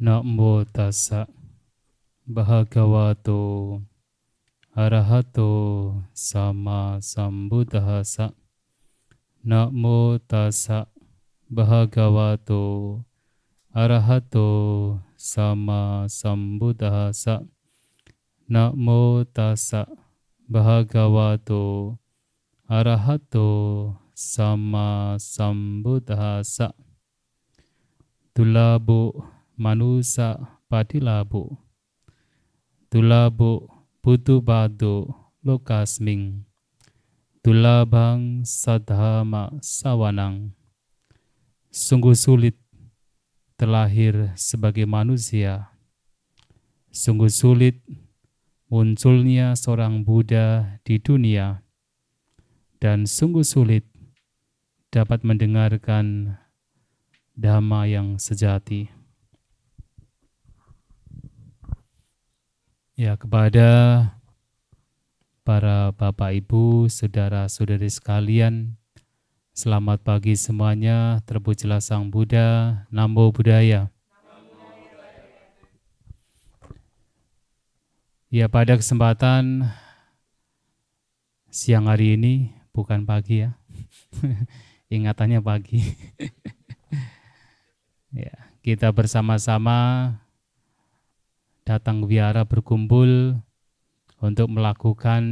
Namo tassa bhagavato arahato sama sambuddhassa. Namo tassa bhagavato arahato sama sambuddhassa. Namo tassa bhagavato arahato sama sambuddhassa. Tulabo manusa padilabo. Tulabo butu bado lokasming. Tulabang sadhama sawanang. Sungguh sulit terlahir sebagai manusia. Sungguh sulit munculnya seorang Buddha di dunia. Dan sungguh sulit dapat mendengarkan Dhamma yang sejati. Ya, kepada para Bapak Ibu, Saudara-saudari sekalian, selamat pagi semuanya, terpujilah Sang Buddha, Namo Buddhaya. Ya, pada kesempatan siang hari ini, bukan pagi ya, ingatannya pagi. Ya, kita bersama-sama datang ke wihara berkumpul untuk melakukan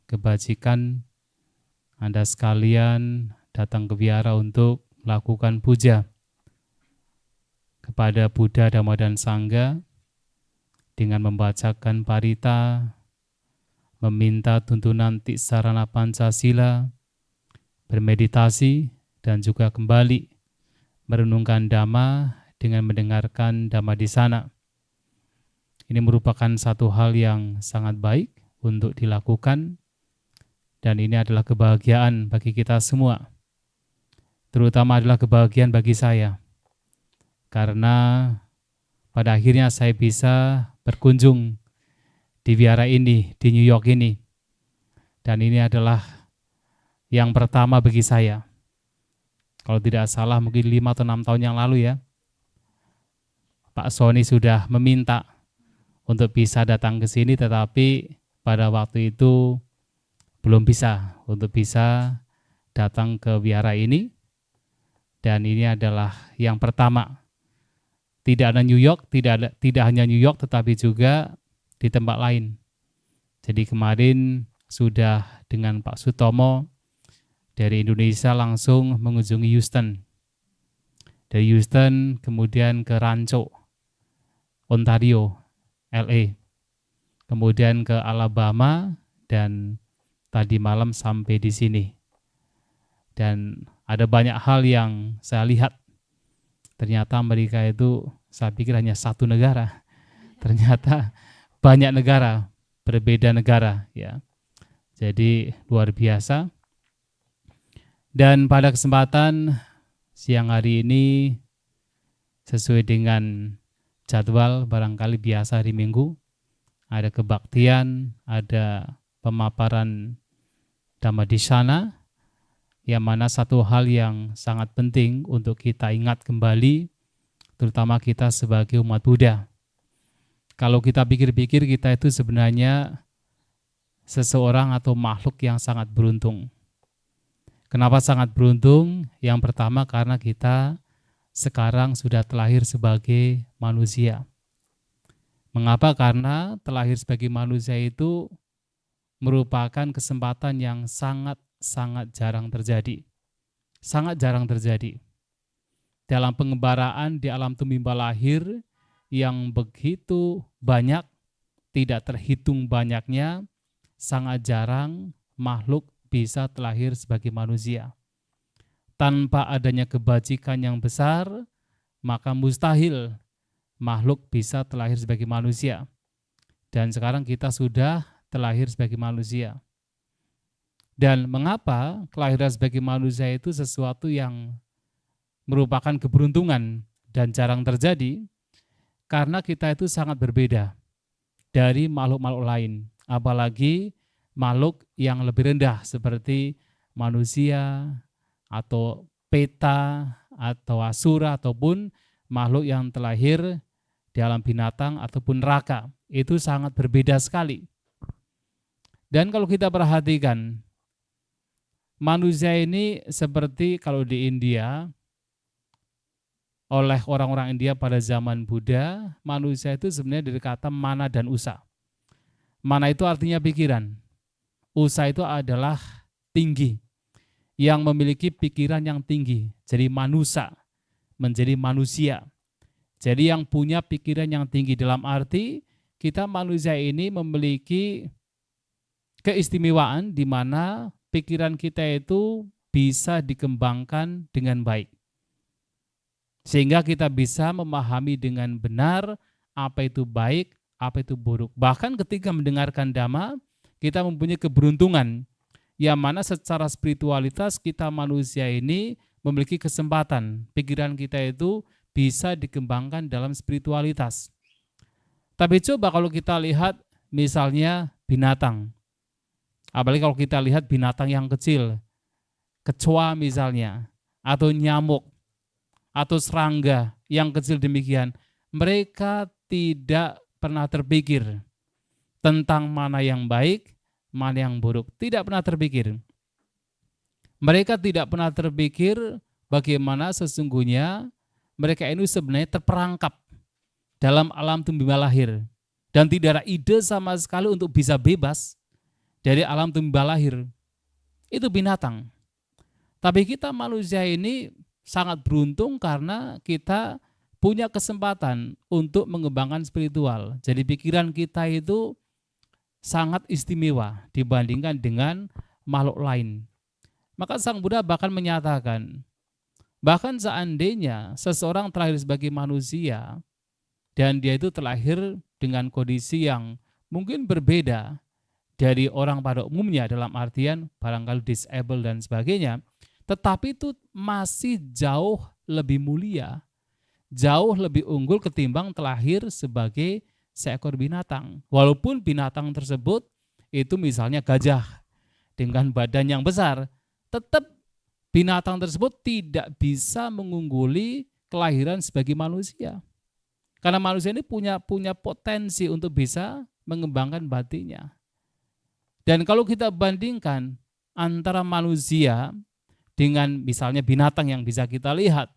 kebajikan. Anda sekalian datang ke wihara untuk melakukan puja kepada Buddha, Dhamma, dan Sangha dengan membacakan parita, meminta tuntunan Tisarana Pancasila, bermeditasi, dan juga kembali merenungkan Dhamma dengan mendengarkan Dhamma di sana. Ini merupakan satu hal yang sangat baik untuk dilakukan, dan ini adalah kebahagiaan bagi kita semua. Terutama adalah kebahagiaan bagi saya, karena pada akhirnya saya bisa berkunjung di wihara ini, di New York ini. Dan ini adalah yang pertama bagi saya. Kalau tidak salah mungkin 5 atau 6 tahun yang lalu ya, Pak Sony sudah meminta untuk bisa datang ke sini, tetapi pada waktu itu belum bisa untuk bisa datang ke wihara ini. Dan ini adalah yang pertama. Tidak ada New York, tidak hanya New York, tetapi juga di tempat lain. Jadi kemarin sudah dengan Pak Sutomo dari Indonesia langsung mengunjungi Houston. Dari Houston kemudian ke Rancho, Ontario, LA. Kemudian ke Alabama dan tadi malam sampai di sini. Dan ada banyak hal yang saya lihat. Ternyata Amerika itu saya pikir hanya satu negara. Ternyata banyak negara, berbeda negara ya. Jadi luar biasa. Dan pada kesempatan siang hari ini sesuai dengan jadwal barangkali biasa hari Minggu, ada kebaktian, ada pemaparan Dhamma di sana, yang mana satu hal yang sangat penting untuk kita ingat kembali, terutama kita sebagai umat Buddha. Kalau kita pikir-pikir, kita itu sebenarnya seseorang atau makhluk yang sangat beruntung. Kenapa sangat beruntung? Yang pertama karena kita sekarang sudah terlahir sebagai manusia. Mengapa? Karena terlahir sebagai manusia itu merupakan kesempatan yang sangat jarang terjadi. Sangat jarang terjadi. Dalam pengembaraan di alam tumimba lahir yang begitu banyak, tidak terhitung banyaknya, sangat jarang makhluk bisa terlahir sebagai manusia. Tanpa adanya kebajikan yang besar, maka mustahil makhluk bisa terlahir sebagai manusia. Dan sekarang kita sudah terlahir sebagai manusia. Dan mengapa kelahiran sebagai manusia itu sesuatu yang merupakan keberuntungan dan jarang terjadi? Karena kita itu sangat berbeda dari makhluk-makhluk lain. Apalagi makhluk yang lebih rendah seperti manusia atau peta atau asura ataupun makhluk yang terlahir di alam binatang ataupun neraka. Itu sangat berbeda sekali. Dan kalau kita perhatikan, manusia ini seperti kalau di India, oleh orang-orang India pada zaman Buddha, manusia itu sebenarnya dari kata mana dan usa. Mana itu artinya pikiran. Usa itu adalah tinggi, yang memiliki pikiran yang tinggi. Jadi manusia, menjadi manusia. Jadi yang punya pikiran yang tinggi dalam arti kita manusia ini memiliki keistimewaan di mana pikiran kita itu bisa dikembangkan dengan baik. Sehingga kita bisa memahami dengan benar apa itu baik, apa itu buruk. Bahkan ketika mendengarkan dhamma, kita mempunyai keberuntungan yang mana secara spiritualitas kita manusia ini memiliki kesempatan. Pikiran kita itu bisa dikembangkan dalam spiritualitas. Tapi coba kalau kita lihat misalnya binatang. Apalagi kalau kita lihat binatang yang kecil, kecoa misalnya, atau nyamuk, atau serangga yang kecil demikian, mereka tidak pernah terpikir tentang mana yang baik, mana yang buruk. Tidak pernah terpikir. Mereka tidak pernah terpikir bagaimana sesungguhnya mereka ini sebenarnya terperangkap dalam alam tumbuh lahir. Dan tidak ada ide sama sekali untuk bisa bebas dari alam tumbuh lahir. Itu binatang. Tapi kita manusia ini sangat beruntung karena kita punya kesempatan untuk mengembangkan spiritual. Jadi pikiran kita itu sangat istimewa dibandingkan dengan makhluk lain. Maka Sang Buddha bahkan menyatakan, bahkan seandainya seseorang terlahir sebagai manusia dan dia itu terlahir dengan kondisi yang mungkin berbeda dari orang pada umumnya dalam artian barangkali disable dan sebagainya, tetapi itu masih jauh lebih mulia, jauh lebih unggul ketimbang terlahir sebagai seekor binatang. Walaupun binatang tersebut itu misalnya gajah dengan badan yang besar, tetap binatang tersebut tidak bisa mengungguli kelahiran sebagai manusia. Karena manusia ini punya potensi untuk bisa mengembangkan batinnya. Dan kalau kita bandingkan antara manusia dengan misalnya binatang yang bisa kita lihat,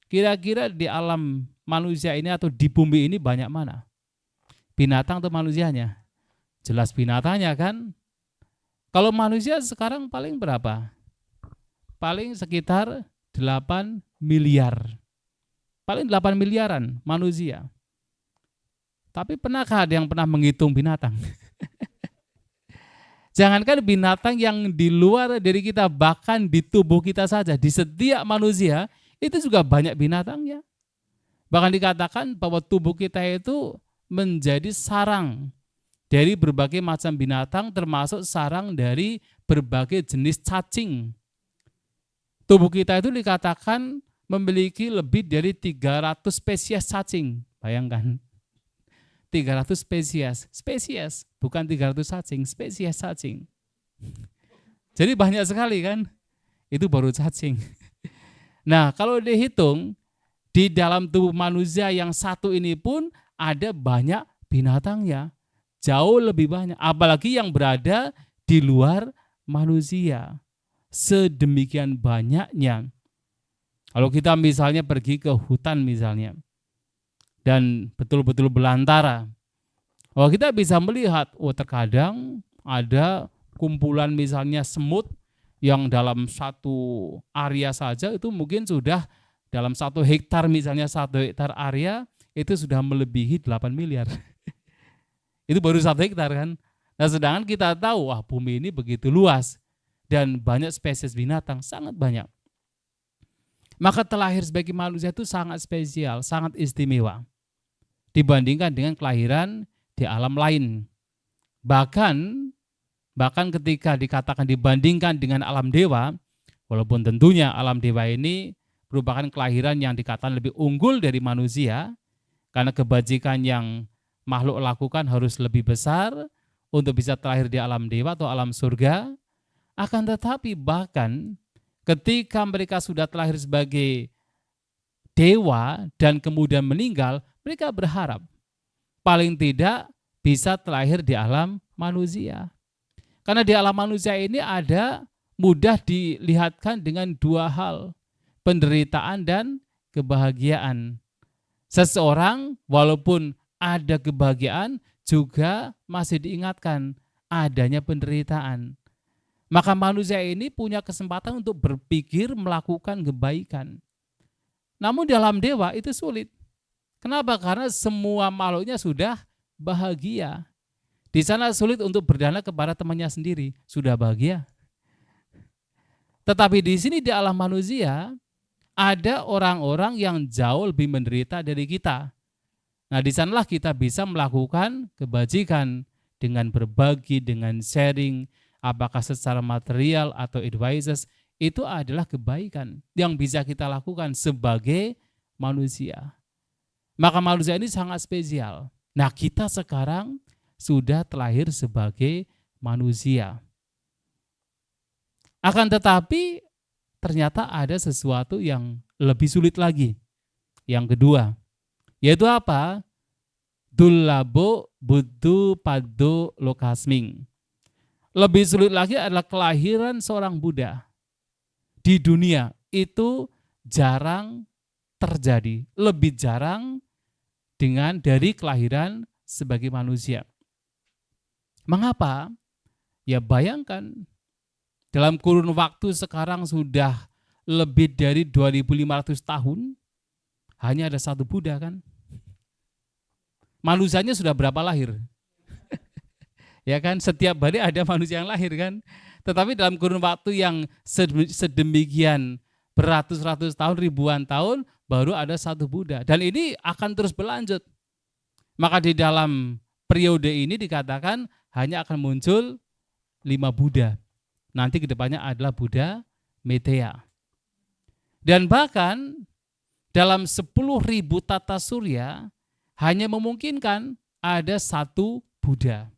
kira-kira di alam manusia ini atau di bumi ini banyak mana? Binatang atau manusianya? Jelas binatangnya kan? Kalau manusia sekarang paling berapa? Paling sekitar 8 miliar. Paling 8 miliaran manusia. Tapi pernahkah ada yang pernah menghitung binatang? Jangankan binatang yang di luar dari kita, bahkan di tubuh kita saja, di setiap manusia, itu juga banyak binatangnya. Bahkan dikatakan bahwa tubuh kita itu menjadi sarang dari berbagai macam binatang, termasuk sarang dari berbagai jenis cacing. Tubuh kita itu dikatakan memiliki lebih dari 300 spesies cacing. Bayangkan, 300 spesies, bukan 300 cacing, spesies cacing. Jadi banyak sekali kan, itu baru cacing. Nah kalau dihitung, di dalam tubuh manusia yang satu ini pun ada banyak binatangnya, jauh lebih banyak, apalagi yang berada di luar manusia. Sedemikian banyaknya. Kalau kita misalnya pergi ke hutan misalnya, dan betul-betul belantara, kita bisa melihat, terkadang ada kumpulan misalnya semut yang dalam satu area saja itu mungkin sudah dalam 1 hektar misalnya 1 hektar area itu sudah melebihi 8 miliar. Itu baru 1 hektar kan. Nah sedangkan kita tahu bumi ini begitu luas dan banyak spesies binatang, sangat banyak. Maka terlahir sebagai manusia itu sangat spesial, sangat istimewa dibandingkan dengan kelahiran di alam lain. Bahkan ketika dikatakan dibandingkan dengan alam dewa, walaupun tentunya alam dewa ini merupakan kelahiran yang dikatakan lebih unggul dari manusia, karena kebajikan yang makhluk lakukan harus lebih besar untuk bisa terlahir di alam dewa atau alam surga. Akan tetapi bahkan ketika mereka sudah terlahir sebagai dewa dan kemudian meninggal, Mereka berharap paling tidak bisa terlahir di alam manusia. Karena di alam manusia ini ada mudah dilihatkan dengan dua hal, penderitaan dan kebahagiaan. Seseorang walaupun ada kebahagiaan juga masih diingatkan adanya penderitaan. Maka manusia ini punya kesempatan untuk berpikir melakukan kebaikan. Namun dalam dewa itu sulit. Kenapa? Karena semua makhluknya sudah bahagia. Di sana sulit untuk berdana kepada temannya sendiri, sudah bahagia. Tetapi di sini di alam manusia ada orang-orang yang jauh lebih menderita dari kita. Nah, di sanalah kita bisa melakukan kebajikan dengan berbagi, dengan sharing, apakah secara material atau advices, itu adalah kebaikan yang bisa kita lakukan sebagai manusia. Maka manusia ini sangat spesial. Nah, kita sekarang sudah terlahir sebagai manusia. Akan tetapi ternyata ada sesuatu yang lebih sulit lagi. Yang kedua, yaitu apa? Dullabo buddhu paddo lokasming. Lebih sulit lagi adalah kelahiran seorang Buddha. Di dunia itu jarang terjadi, lebih jarang dari kelahiran sebagai manusia. Mengapa? Ya bayangkan, dalam kurun waktu sekarang sudah lebih dari 2500 tahun, hanya ada satu Buddha kan? Manusianya sudah berapa lahir? Ya kan, setiap hari ada manusia yang lahir kan? Tetapi dalam kurun waktu yang sedemikian beratus-ratus tahun, ribuan tahun, baru ada satu Buddha. Dan ini akan terus berlanjut. Maka di dalam periode ini dikatakan hanya akan muncul 5 Buddha. Nanti kedepannya adalah Buddha Meteya. Dan bahkan dalam 10.000 tata surya hanya memungkinkan ada satu Buddha.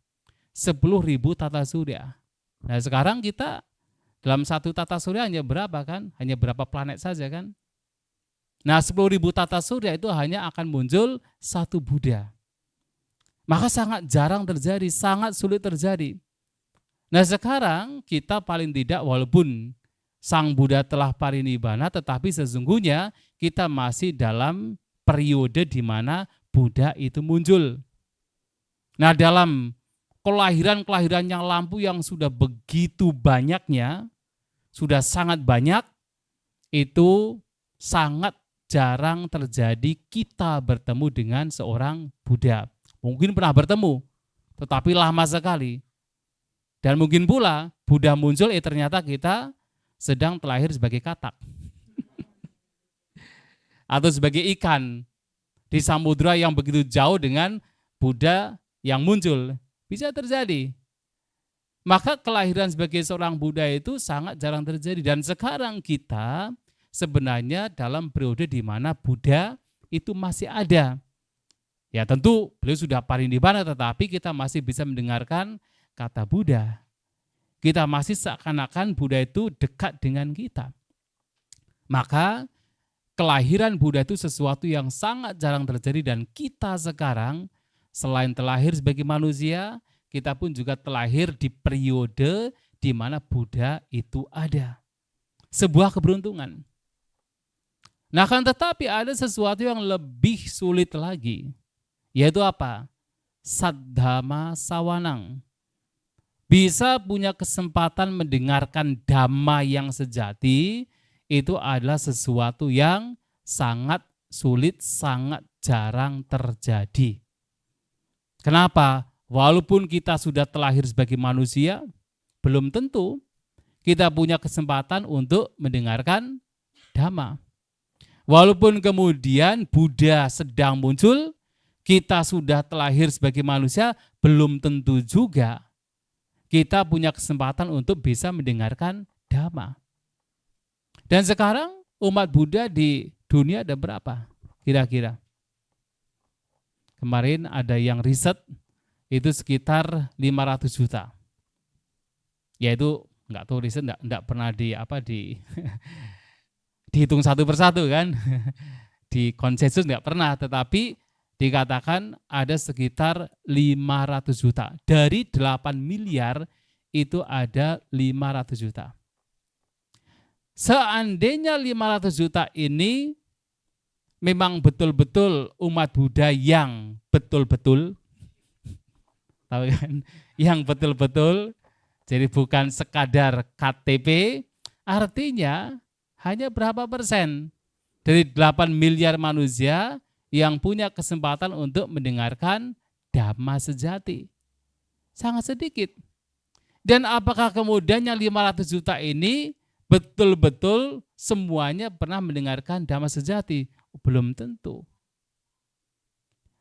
10.000 tata surya. Nah sekarang kita dalam satu tata surya hanya berapa kan? Hanya berapa planet saja kan? Nah 10.000 tata surya itu hanya akan muncul satu Buddha. Maka sangat jarang terjadi, sangat sulit terjadi. Nah sekarang kita paling tidak walaupun Sang Buddha telah parinibbana, tetapi sesungguhnya kita masih dalam periode di mana Buddha itu muncul. Nah dalam kelahiran-kelahiran yang lampu yang sudah begitu banyaknya, sudah sangat banyak, itu sangat jarang terjadi kita bertemu dengan seorang Buddha. Mungkin pernah bertemu, tetapi lama sekali. Dan mungkin pula Buddha muncul, ternyata kita sedang terlahir sebagai katak. Atau sebagai ikan di samudra yang begitu jauh dengan Buddha yang muncul. Bisa terjadi. Maka kelahiran sebagai seorang Buddha itu sangat jarang terjadi. Dan sekarang kita sebenarnya dalam periode di mana Buddha itu masih ada. Ya tentu beliau sudah parinibbana, tetapi kita masih bisa mendengarkan kata Buddha. Kita masih seakan-akan Buddha itu dekat dengan kita. Maka kelahiran Buddha itu sesuatu yang sangat jarang terjadi, dan kita sekarang selain terlahir sebagai manusia, kita pun juga terlahir di periode di mana Buddha itu ada. Sebuah keberuntungan. Nah kan tetapi ada sesuatu yang lebih sulit lagi, yaitu apa? Saddhamma sawanang. Bisa punya kesempatan mendengarkan dhamma yang sejati, itu adalah sesuatu yang sangat sulit, sangat jarang terjadi. Kenapa? Walaupun kita sudah terlahir sebagai manusia, belum tentu kita punya kesempatan untuk mendengarkan dhamma. Walaupun kemudian Buddha sedang muncul, kita sudah terlahir sebagai manusia, belum tentu juga kita punya kesempatan untuk bisa mendengarkan dhamma. Dan sekarang umat Buddha di dunia ada berapa kira-kira? Kemarin ada yang riset itu sekitar 500 juta. Yaitu enggak tahu riset enggak pernah dihitung satu persatu kan. Di konsensus enggak pernah, tetapi dikatakan ada sekitar 500 juta. Dari 8 miliar itu ada 500 juta. Seandainya 500 juta ini memang betul-betul umat Buddha yang betul-betul, tahu kan? Yang betul-betul, jadi bukan sekadar KTP, artinya hanya berapa persen dari 8 miliar manusia yang punya kesempatan untuk mendengarkan Dhamma sejati. Sangat sedikit. Dan apakah kemudian yang 500 juta ini betul-betul semuanya pernah mendengarkan Dhamma sejati? Belum tentu.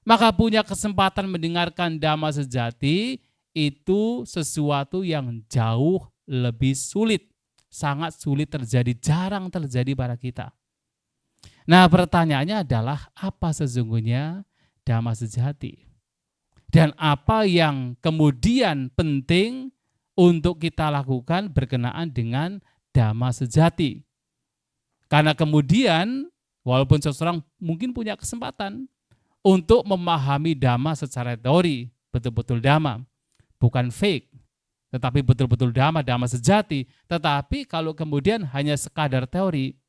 Maka punya kesempatan mendengarkan Dhamma sejati itu sesuatu yang jauh lebih sulit. Sangat sulit terjadi, jarang terjadi pada kita. Nah, pertanyaannya adalah apa sesungguhnya Dhamma sejati? Dan apa yang kemudian penting untuk kita lakukan berkenaan dengan Dhamma sejati? Karena kemudian walaupun seseorang mungkin punya kesempatan untuk memahami Dhamma secara teori, betul-betul Dhamma, bukan fake, tetapi betul-betul Dhamma sejati. Tetapi kalau kemudian hanya sekadar teori,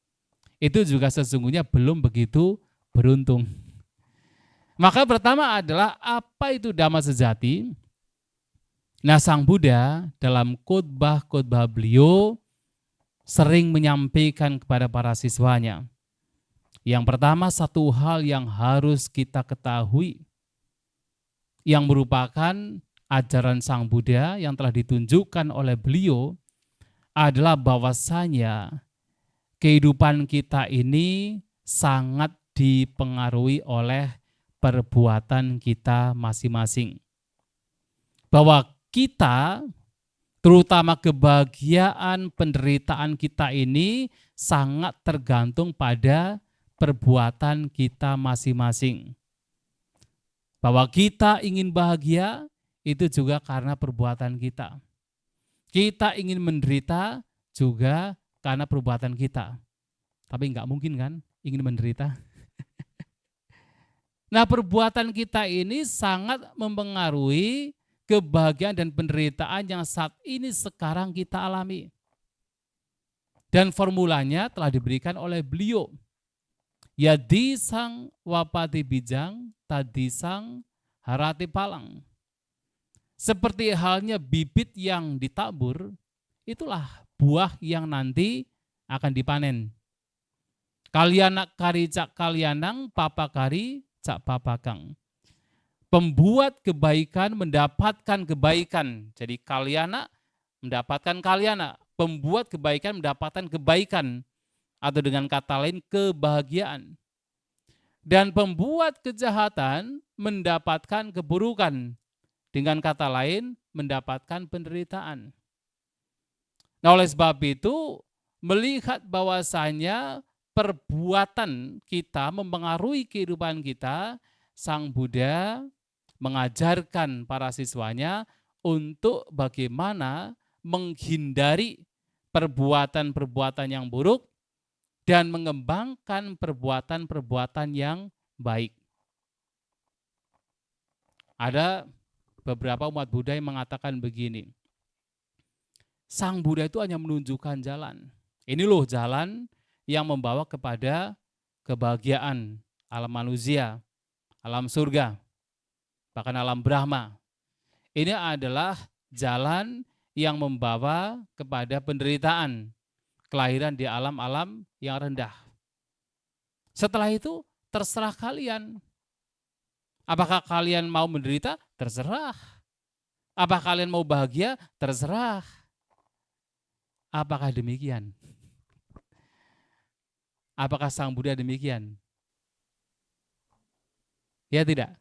itu juga sesungguhnya belum begitu beruntung. Maka pertama adalah apa itu Dhamma sejati? Nah, Sang Buddha dalam khotbah-khotbah beliau sering menyampaikan kepada para siswanya. Yang pertama, satu hal yang harus kita ketahui yang merupakan ajaran Sang Buddha yang telah ditunjukkan oleh beliau adalah bahwasanya kehidupan kita ini sangat dipengaruhi oleh perbuatan kita masing-masing. Bahwa kita, terutama kebahagiaan penderitaan kita ini sangat tergantung pada perbuatan kita masing-masing. Bahwa kita ingin bahagia itu juga karena perbuatan kita. Kita ingin menderita juga karena perbuatan kita. Tapi enggak mungkin kan ingin menderita. Nah, perbuatan kita ini sangat mempengaruhi kebahagiaan dan penderitaan yang saat ini sekarang kita alami. Dan formulanya telah diberikan oleh beliau. Yadi sang wapati bijang, tadi sang harati palang. Seperti halnya bibit yang ditabur, itulah buah yang nanti akan dipanen. Kalianak kari cak kalianang, papakari cak papakang. Pembuat kebaikan mendapatkan kebaikan. Jadi kaliana mendapatkan kaliana. Pembuat kebaikan mendapatkan kebaikan. Atau dengan kata lain kebahagiaan. Dan pembuat kejahatan mendapatkan keburukan. Dengan kata lain mendapatkan penderitaan. Nah, oleh sebab itu melihat bahwasanya perbuatan kita mempengaruhi kehidupan kita, Sang Buddha mengajarkan para siswanya untuk bagaimana menghindari perbuatan-perbuatan yang buruk dan mengembangkan perbuatan-perbuatan yang baik. Ada beberapa umat Buddha yang mengatakan begini, Sang Buddha itu hanya menunjukkan jalan. Ini loh jalan yang membawa kepada kebahagiaan alam manusia, alam surga, bahkan alam Brahma. Ini adalah jalan yang membawa kepada penderitaan, kelahiran di alam-alam yang rendah. Setelah itu terserah kalian. Apakah kalian mau menderita? Terserah. Apakah kalian mau bahagia? Terserah. Apakah demikian? Apakah Sang Buddha demikian? Ya tidak?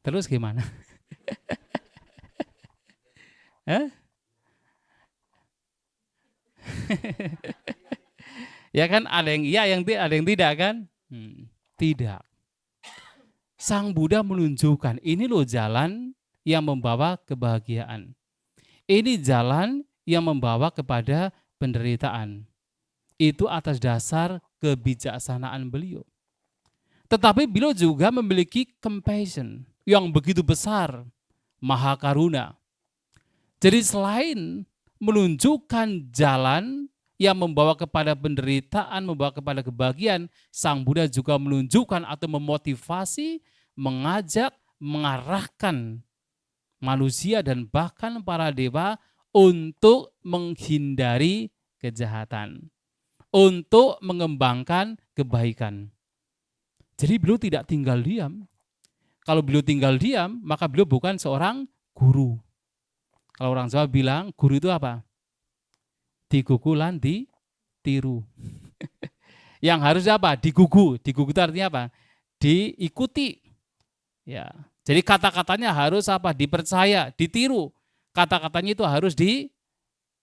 Terus gimana? Ya kan ada yang iya, ada yang tidak kan? Tidak. Sang Buddha menunjukkan ini loh jalan yang membawa kebahagiaan. Ini jalan yang membawa kepada penderitaan. Itu atas dasar kebijaksanaan beliau. Tetapi beliau juga memiliki compassion yang begitu besar, maha karuna. Jadi selain menunjukkan jalan yang membawa kepada penderitaan, membawa kepada kebahagiaan, Sang Buddha juga menunjukkan atau memotivasi, mengajak, mengarahkan manusia dan bahkan para dewa untuk menghindari kejahatan, untuk mengembangkan kebaikan. Jadi beliau tidak tinggal diam. Kalau beliau tinggal diam, maka beliau bukan seorang guru. Kalau orang Jawa bilang, guru itu apa? Digugu lan ditiru. Yang harus apa? Digugu. Digugu itu artinya apa? Diikuti. Ya. Jadi kata-katanya harus apa? Dipercaya, ditiru. Kata-katanya itu harus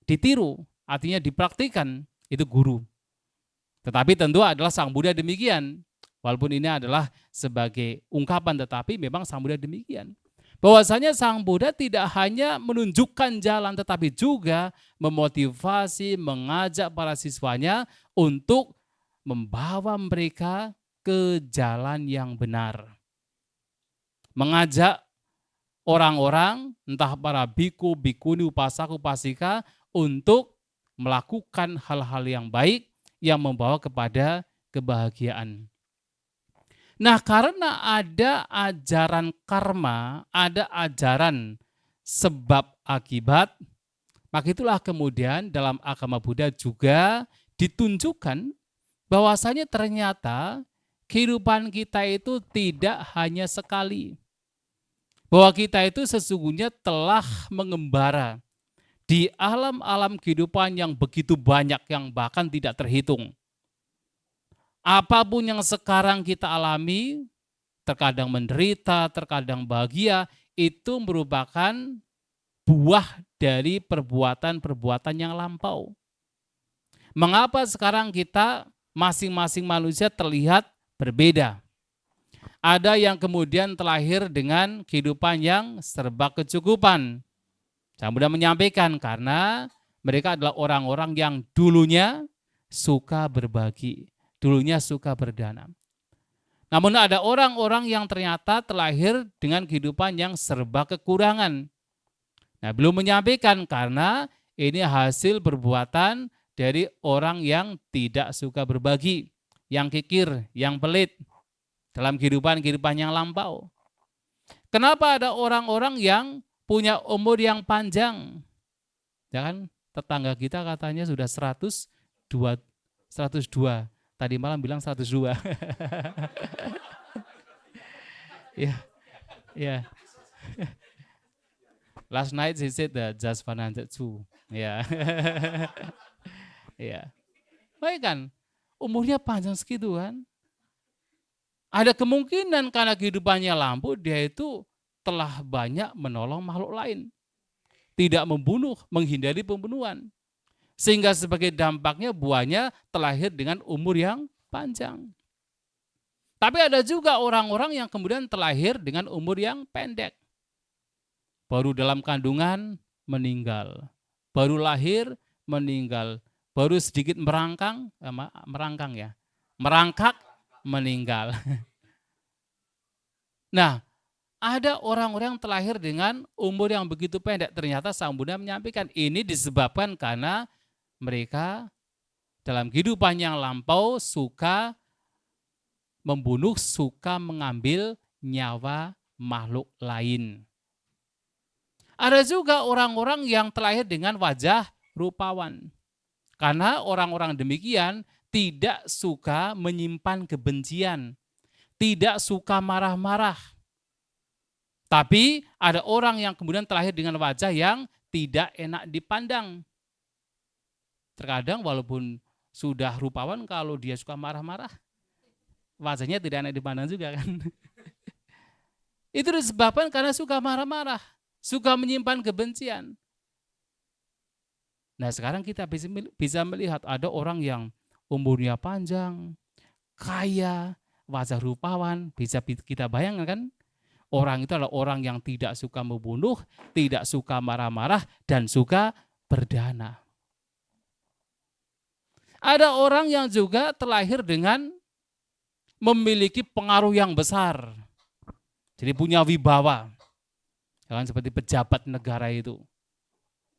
ditiru. Artinya dipraktikkan. Itu guru. Tetapi tentu adalah Sang Buddha demikian. Walaupun ini adalah sebagai ungkapan, tetapi memang Sang Buddha demikian. Bahwasanya Sang Buddha tidak hanya menunjukkan jalan, tetapi juga memotivasi, mengajak para siswanya untuk membawa mereka ke jalan yang benar. Mengajak orang-orang, entah para biku, bikuni, upasaka, upasika, untuk melakukan hal-hal yang baik yang membawa kepada kebahagiaan. Nah, karena ada ajaran karma, ada ajaran sebab akibat, maka itulah kemudian dalam agama Buddha juga ditunjukkan bahwasanya ternyata kehidupan kita itu tidak hanya sekali. Bahwa kita itu sesungguhnya telah mengembara di alam-alam kehidupan yang begitu banyak, yang bahkan tidak terhitung. Apapun yang sekarang kita alami, terkadang menderita, terkadang bahagia, itu merupakan buah dari perbuatan-perbuatan yang lampau. Mengapa sekarang kita masing-masing manusia terlihat berbeda? Ada yang kemudian terlahir dengan kehidupan yang serba kecukupan. Saya mudah menyampaikan karena mereka adalah orang-orang yang dulunya suka berbagi. Dulunya suka berdana. Namun ada orang-orang yang ternyata terlahir dengan kehidupan yang serba kekurangan. Nah, belum menyampaikan karena ini hasil perbuatan dari orang yang tidak suka berbagi, yang kikir, yang pelit dalam kehidupan yang lampau. Kenapa ada orang-orang yang punya umur yang panjang? Ya kan, tetangga kita katanya sudah 102. Tadi malam bilang 102. Ya, ya. Last night he said that just 102. Ya. Ya. Baik kan, umurnya panjang segitu kan. Ada kemungkinan karena kehidupannya lampu, dia itu telah banyak menolong makhluk lain. Tidak membunuh, menghindari pembunuhan. Sehingga sebagai dampaknya buahnya terlahir dengan umur yang panjang. Tapi ada juga orang-orang yang kemudian terlahir dengan umur yang pendek. Baru dalam kandungan meninggal. Baru lahir meninggal. Baru sedikit merangkak meninggal. Nah, ada orang-orang yang terlahir dengan umur yang begitu pendek. Ternyata Sang Buddha menyampaikan ini disebabkan karena mereka dalam kehidupan yang lampau suka membunuh, suka mengambil nyawa makhluk lain. Ada juga orang-orang yang terlahir dengan wajah rupawan. Karena orang-orang demikian tidak suka menyimpan kebencian, tidak suka marah-marah. Tapi ada orang yang kemudian terlahir dengan wajah yang tidak enak dipandang. Terkadang walaupun sudah rupawan, kalau dia suka marah-marah, wajahnya tidak enak dipandang juga kan. Itu disebabkan karena suka marah-marah, suka menyimpan kebencian. Nah, sekarang kita bisa melihat ada orang yang umurnya panjang, kaya, wajah rupawan, bisa kita bayangkan kan? Orang itu adalah orang yang tidak suka membunuh, tidak suka marah-marah, dan suka berdana. Ada orang yang juga terlahir dengan memiliki pengaruh yang besar. Jadi punya wibawa. Jangan seperti pejabat negara itu.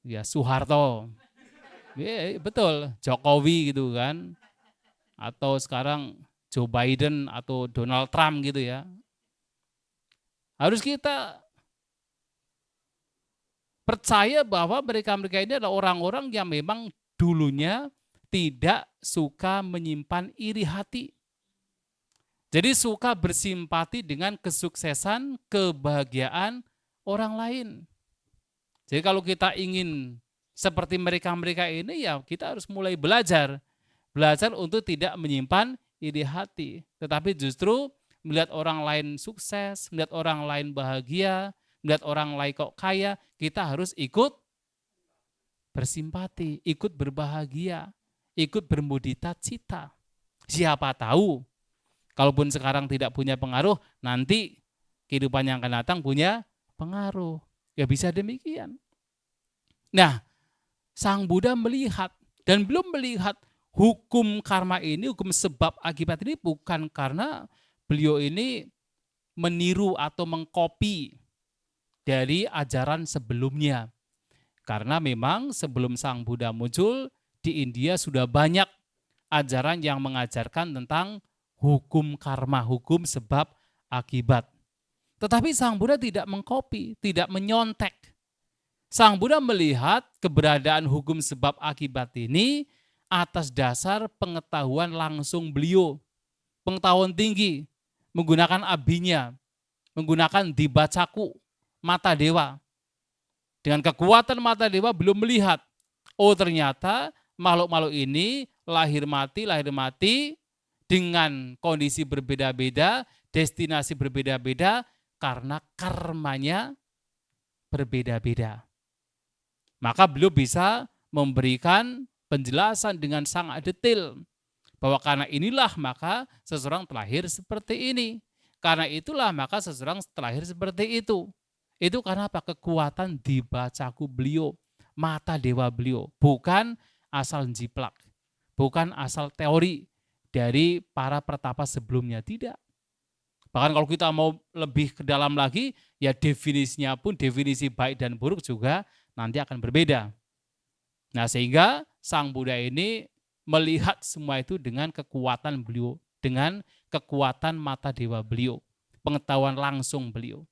Ya Soeharto. Ya, betul, Jokowi gitu kan. Atau sekarang Joe Biden atau Donald Trump gitu ya. Harus kita percaya bahwa mereka-mereka ini adalah orang-orang yang memang dulunya tidak suka menyimpan iri hati. Jadi suka bersimpati dengan kesuksesan, kebahagiaan orang lain. Jadi kalau kita ingin seperti mereka-mereka ini, ya kita harus mulai belajar. Belajar untuk tidak menyimpan iri hati. Tetapi justru melihat orang lain sukses, melihat orang lain bahagia, melihat orang lain kok kaya, kita harus ikut bersimpati, ikut berbahagia, ikut bermudita cita. Siapa tahu, kalaupun sekarang tidak punya pengaruh, nanti kehidupan yang akan datang punya pengaruh. Ya bisa demikian. Nah, Sang Buddha melihat dan belum melihat hukum karma ini, hukum sebab akibat ini bukan karena beliau ini meniru atau mengkopi dari ajaran sebelumnya. Karena memang sebelum Sang Buddha muncul, di India sudah banyak ajaran yang mengajarkan tentang hukum karma, hukum sebab akibat. Tetapi Sang Buddha tidak mengkopi, tidak menyontek. Sang Buddha melihat keberadaan hukum sebab akibat ini atas dasar pengetahuan langsung beliau, pengetahuan tinggi, menggunakan abinya, menggunakan dibacaku, mata dewa. Dengan kekuatan mata dewa belum melihat, oh ternyata makhluk-makhluk ini lahir mati dengan kondisi berbeda-beda, destinasi berbeda-beda, karena karmanya berbeda-beda. Maka beliau bisa memberikan penjelasan dengan sangat detail bahwa karena inilah maka seseorang terlahir seperti ini. Karena itulah maka seseorang terlahir seperti itu. Itu karena apa? Kekuatan dibacaku beliau, mata dewa beliau. Bukan asal jiplak, bukan asal teori dari para pertapa sebelumnya, tidak. Bahkan kalau kita mau lebih ke dalam lagi, ya definisinya pun definisi baik dan buruk juga nanti akan berbeda. Nah sehingga Sang Buddha ini melihat semua itu dengan kekuatan beliau, dengan kekuatan mata dewa beliau, pengetahuan langsung beliau.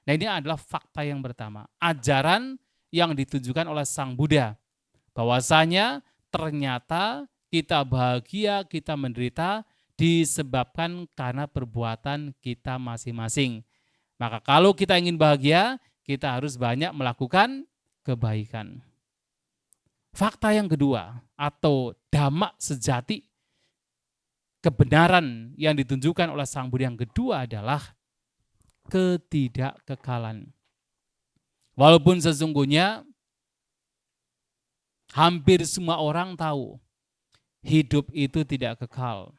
Nah ini adalah fakta yang pertama, ajaran yang ditunjukkan oleh Sang Buddha, bahwasanya ternyata kita bahagia, kita menderita disebabkan karena perbuatan kita masing-masing. Maka kalau kita ingin bahagia, kita harus banyak melakukan kebaikan. Fakta yang kedua atau dhamma sejati, kebenaran yang ditunjukkan oleh Sang Buddha yang kedua adalah ketidakkekalan. Walaupun sesungguhnya hampir semua orang tahu hidup itu tidak kekal.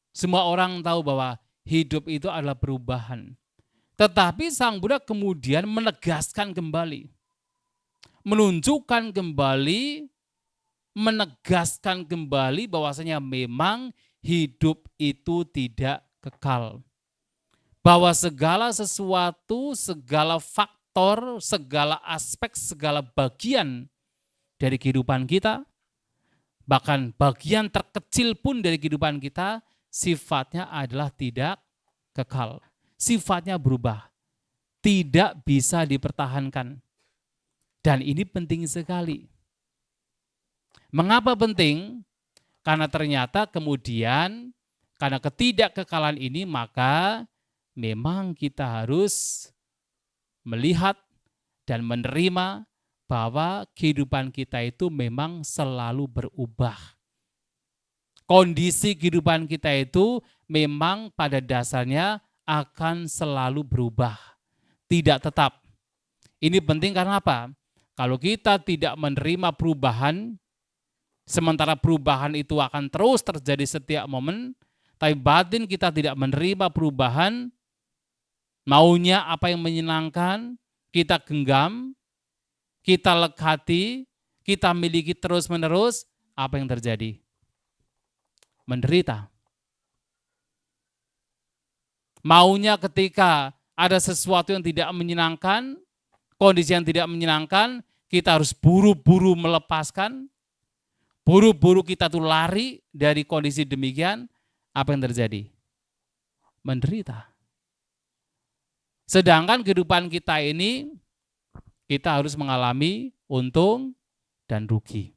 Semua orang tahu bahwa hidup itu adalah perubahan. Tetapi Sang Buddha kemudian menegaskan kembali, menunjukkan kembali, menegaskan kembali bahwasanya memang hidup itu tidak kekal. Bahwa segala sesuatu, segala faktor, segala aspek, segala bagian dari kehidupan kita, bahkan bagian terkecil pun dari kehidupan kita, sifatnya adalah tidak kekal. Sifatnya berubah, tidak bisa dipertahankan. Dan ini penting sekali. Mengapa penting? Karena ternyata kemudian karena ketidakkekalan ini maka memang kita harus melihat dan menerima bahwa kehidupan kita itu memang selalu berubah. Kondisi kehidupan kita itu memang pada dasarnya akan selalu berubah, tidak tetap. Ini penting karena apa? Kalau kita tidak menerima perubahan, sementara perubahan itu akan terus terjadi setiap momen, tapi batin kita tidak menerima perubahan, maunya apa yang menyenangkan, kita genggam, kita lekati, kita miliki terus-menerus, apa yang terjadi? Menderita. Maunya ketika ada sesuatu yang tidak menyenangkan, kondisi yang tidak menyenangkan, kita harus buru-buru melepaskan, buru-buru kita tuh lari dari kondisi demikian. Apa yang terjadi? Menderita. Sedangkan kehidupan kita ini, kita harus mengalami untung dan rugi.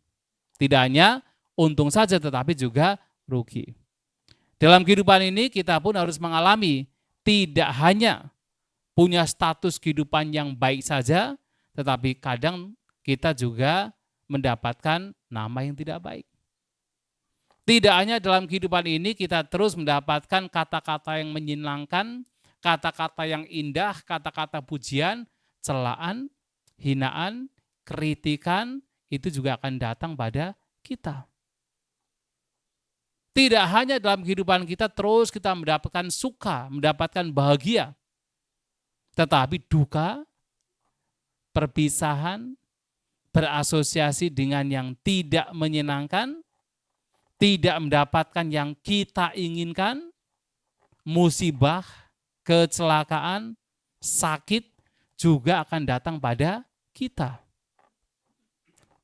Tidak hanya untung saja, tetapi juga rugi. Dalam kehidupan ini kita pun harus mengalami tidak hanya punya status kehidupan yang baik saja, tetapi kadang kita juga mendapatkan nama yang tidak baik. Tidak hanya dalam kehidupan ini kita terus mendapatkan kata-kata yang menyenangkan, kata-kata yang indah, kata-kata pujian, celaan, hinaan, kritikan, itu juga akan datang pada kita. Tidak hanya dalam kehidupan kita terus kita mendapatkan suka, mendapatkan bahagia, tetapi duka, perpisahan, berasosiasi dengan yang tidak menyenangkan, tidak mendapatkan yang kita inginkan, musibah, kecelakaan, sakit juga akan datang pada kita.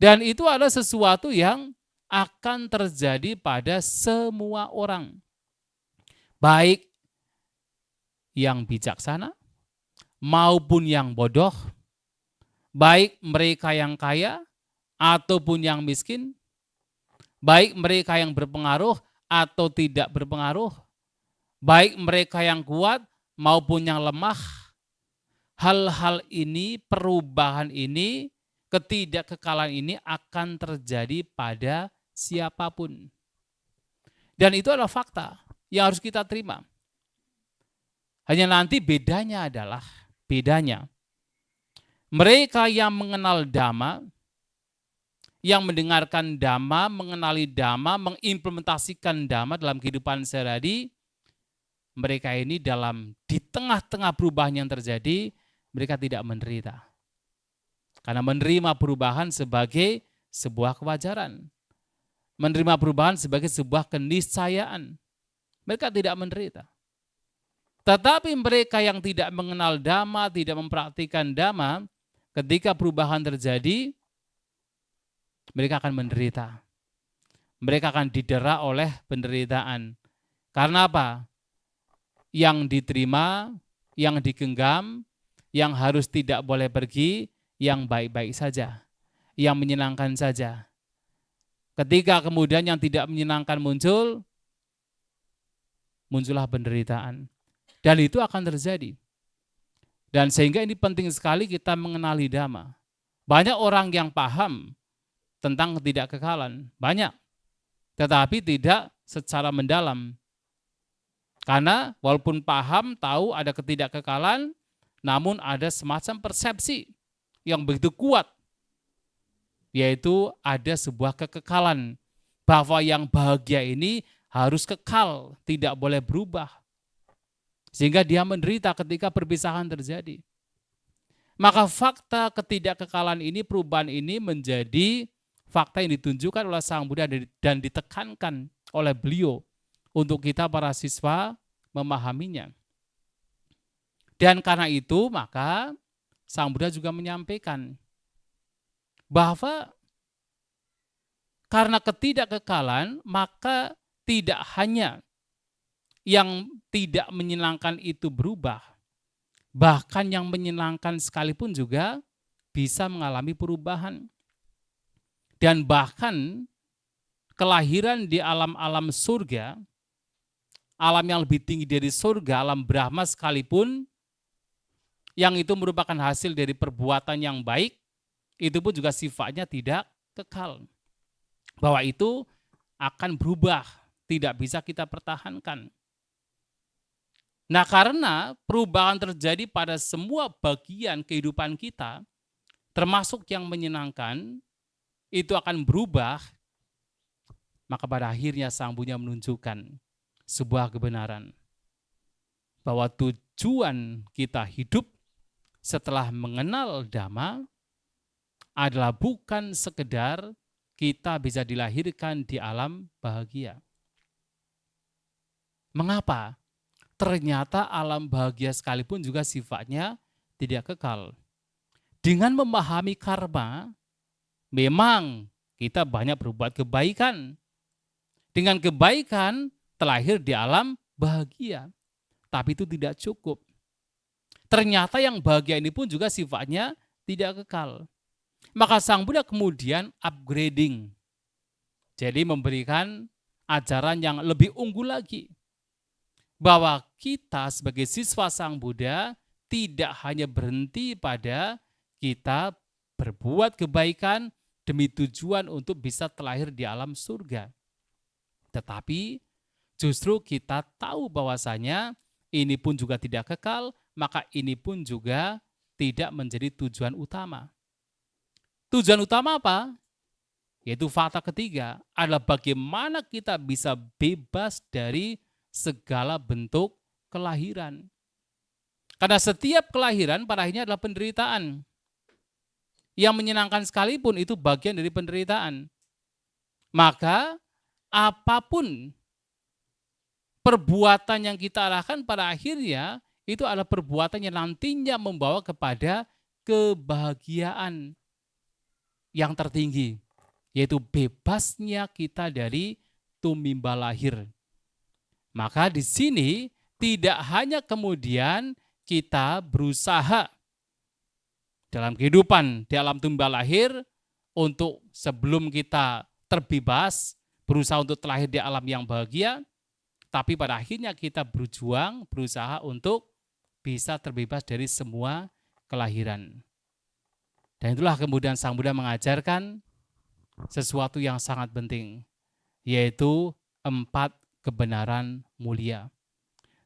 Dan itu adalah sesuatu yang akan terjadi pada semua orang. Baik yang bijaksana maupun yang bodoh, baik mereka yang kaya ataupun yang miskin, baik mereka yang berpengaruh atau tidak berpengaruh, baik mereka yang kuat maupun yang lemah. Hal-hal ini, perubahan ini, ketidakkekalan ini akan terjadi pada siapapun. Dan itu adalah fakta yang harus kita terima. Hanya nanti bedanya adalah, mereka yang mengenal Dhamma, yang mendengarkan Dhamma, mengenali Dhamma, mengimplementasikan Dhamma dalam kehidupan sehari-hari, mereka ini di tengah-tengah perubahan yang terjadi, mereka tidak menderita. Karena menerima perubahan sebagai sebuah kewajaran. Menerima perubahan sebagai sebuah keniscayaan. Mereka tidak menderita. Tetapi mereka yang tidak mengenal Dhamma, tidak mempraktikkan Dhamma, ketika perubahan terjadi, mereka akan menderita. Mereka akan didera oleh penderitaan. Karena apa? Yang diterima, yang digenggam, yang harus tidak boleh pergi, yang baik-baik saja, yang menyenangkan saja. Ketika kemudian yang tidak menyenangkan muncullah penderitaan. Dan itu akan terjadi. Dan sehingga ini penting sekali kita mengenali Dhamma. Banyak orang yang paham tentang ketidakkekalan, banyak. Tetapi tidak secara mendalam. Karena walaupun paham, tahu ada ketidakkekalan, namun ada semacam persepsi yang begitu kuat, yaitu ada sebuah kekekalan, bahwa yang bahagia ini harus kekal, tidak boleh berubah. Sehingga dia menderita ketika perpisahan terjadi. Maka fakta ketidakkekalan ini, perubahan ini menjadi fakta yang ditunjukkan oleh Sang Buddha dan ditekankan oleh beliau untuk kita para siswa memahaminya. Dan karena itu maka Sang Buddha juga menyampaikan bahwa karena ketidakkekalan maka tidak hanya yang tidak menyenangkan itu berubah, bahkan yang menyenangkan sekalipun juga bisa mengalami perubahan. Dan bahkan kelahiran di alam-alam surga, alam yang lebih tinggi dari surga, alam Brahma sekalipun, yang itu merupakan hasil dari perbuatan yang baik, itu pun juga sifatnya tidak kekal. Bahwa itu akan berubah, tidak bisa kita pertahankan. Nah, karena perubahan terjadi pada semua bagian kehidupan kita, termasuk yang menyenangkan, itu akan berubah, maka pada akhirnya Sang Buddha menunjukkan sebuah kebenaran. Bahwa tujuan kita hidup setelah mengenal Dhamma adalah bukan sekedar kita bisa dilahirkan di alam bahagia. Mengapa? ternyata alam bahagia sekalipun juga sifatnya tidak kekal. Dengan memahami karma, memang kita banyak berbuat kebaikan. Dengan kebaikan terlahir di alam bahagia. Tapi itu tidak cukup. Ternyata yang bahagia ini pun juga sifatnya tidak kekal. Maka Sang Buddha kemudian upgrading. Jadi memberikan ajaran yang lebih unggul lagi. Bahwa kita sebagai siswa Sang Buddha tidak hanya berhenti pada kita berbuat kebaikan demi tujuan untuk bisa terlahir di alam surga. Tetapi justru kita tahu bahwasanya ini pun juga tidak kekal, maka ini pun juga tidak menjadi tujuan utama. Tujuan utama apa? Yaitu fakta ketiga adalah bagaimana kita bisa bebas dari segala bentuk kelahiran. Karena setiap kelahiran pada akhirnya adalah penderitaan. Yang menyenangkan sekalipun itu bagian dari penderitaan. Maka apapun perbuatan yang kita arahkan pada akhirnya itu adalah perbuatan yang nantinya membawa kepada kebahagiaan yang tertinggi, yaitu bebasnya kita dari tumimba lahir. Maka di sini tidak hanya kemudian kita berusaha dalam kehidupan di alam tumimba lahir untuk sebelum kita terbebas, berusaha untuk terlahir di alam yang bahagia, tapi pada akhirnya kita berjuang, berusaha untuk bisa terbebas dari semua kelahiran. Dan itulah kemudian Sang Buddha mengajarkan sesuatu yang sangat penting, yaitu 4 kebenaran mulia.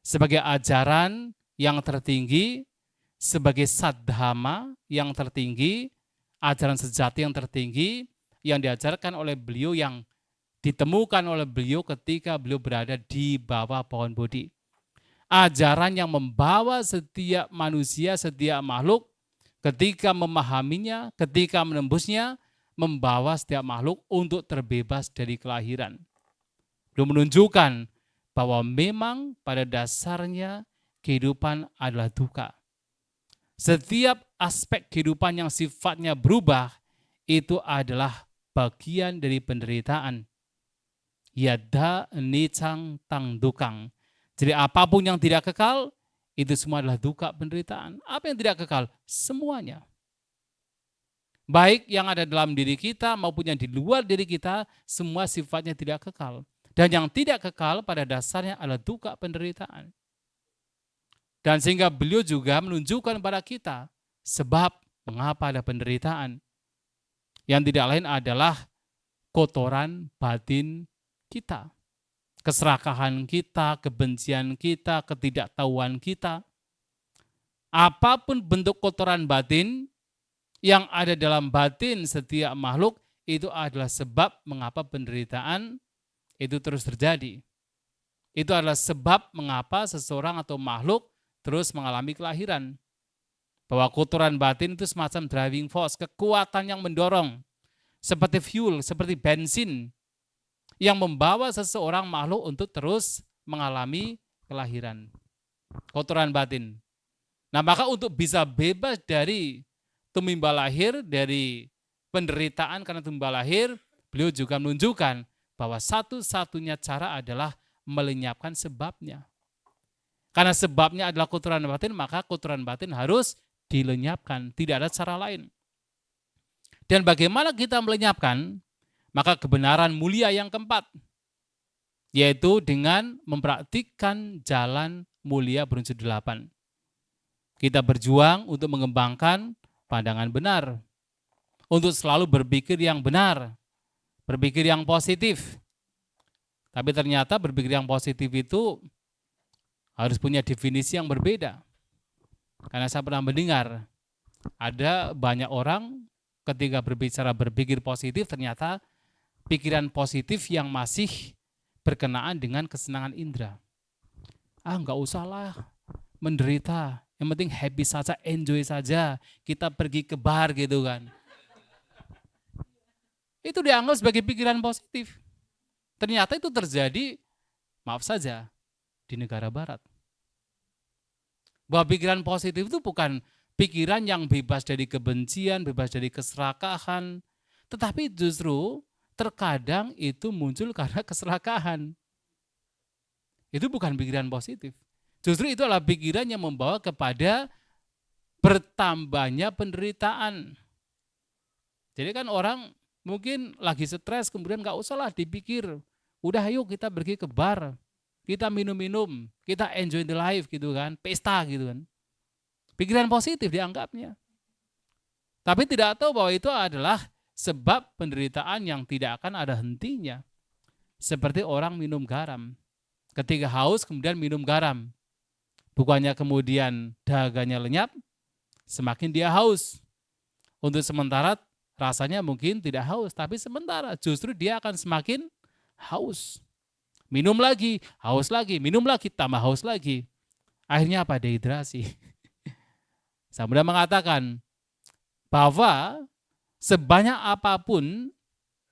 Sebagai ajaran yang tertinggi, sebagai saddhama yang tertinggi, ajaran sejati yang tertinggi, yang diajarkan oleh beliau, yang ditemukan oleh beliau ketika beliau berada di bawah pohon Bodhi. Ajaran yang membawa setiap manusia, setiap makhluk ketika memahaminya, ketika menembusnya, membawa setiap makhluk untuk terbebas dari kelahiran. Beliau menunjukkan bahwa memang pada dasarnya kehidupan adalah duka. Setiap aspek kehidupan yang sifatnya berubah itu adalah bagian dari penderitaan. Yada nicang tang dukang. Jadi apapun yang tidak kekal, itu semua adalah duka, penderitaan. Apa yang tidak kekal? Semuanya. Baik yang ada dalam diri kita maupun yang di luar diri kita, semua sifatnya tidak kekal. Dan yang tidak kekal pada dasarnya adalah duka, penderitaan. Dan sehingga beliau juga menunjukkan kepada kita sebab mengapa ada penderitaan. Yang tidak lain adalah kotoran batin kita. Keserakahan kita, kebencian kita, ketidaktahuan kita. Apapun bentuk kotoran batin yang ada dalam batin setiap makhluk, itu adalah sebab mengapa penderitaan itu terus terjadi. Itu adalah sebab mengapa seseorang atau makhluk terus mengalami kelahiran. Bahwa kotoran batin itu semacam driving force, kekuatan yang mendorong. Seperti fuel, seperti bensin yang membawa seseorang makhluk untuk terus mengalami kelahiran. Kotoran batin. Nah, maka untuk bisa bebas dari tumimba lahir, dari penderitaan karena tumimba lahir, beliau juga menunjukkan bahwa satu-satunya cara adalah melenyapkan sebabnya. Karena sebabnya adalah kotoran batin, maka kotoran batin harus dilenyapkan. Tidak ada cara lain. Dan bagaimana kita melenyapkan? Maka kebenaran mulia yang keempat, yaitu dengan mempraktikkan jalan mulia berunsur 8. Kita berjuang untuk mengembangkan pandangan benar, untuk selalu berpikir yang benar, berpikir yang positif. Tapi ternyata berpikir yang positif itu harus punya definisi yang berbeda. Karena saya pernah mendengar, ada banyak orang ketika berbicara berpikir positif, ternyata pikiran positif yang masih berkenaan dengan kesenangan indera. Nggak usahlah menderita, yang penting happy saja, enjoy saja, kita pergi ke bar gitu kan. Itu dianggap sebagai pikiran positif. Ternyata itu terjadi, maaf saja, di negara barat. Bahwa pikiran positif itu bukan pikiran yang bebas dari kebencian, bebas dari keserakahan, tetapi justru terkadang itu muncul karena keserakahan. Itu bukan pikiran positif. Justru itu adalah pikiran yang membawa kepada bertambahnya penderitaan. Jadi kan orang mungkin lagi stres, kemudian gak usahlah dipikir. Udah ayo kita pergi ke bar, kita minum-minum, kita enjoy the life gitu kan, pesta gitu kan. Pikiran positif dianggapnya. Tapi tidak tahu bahwa itu adalah sebab penderitaan yang tidak akan ada hentinya. Seperti orang minum garam. Ketika haus kemudian minum garam. Bukannya kemudian dahaganya lenyap, semakin dia haus. Untuk sementara rasanya mungkin tidak haus, tapi sementara justru dia akan semakin haus. Minum lagi, haus lagi, minum lagi, tambah haus lagi. Akhirnya apa? Dehidrasi. Saya mudah mengatakan bahwa sebanyak apapun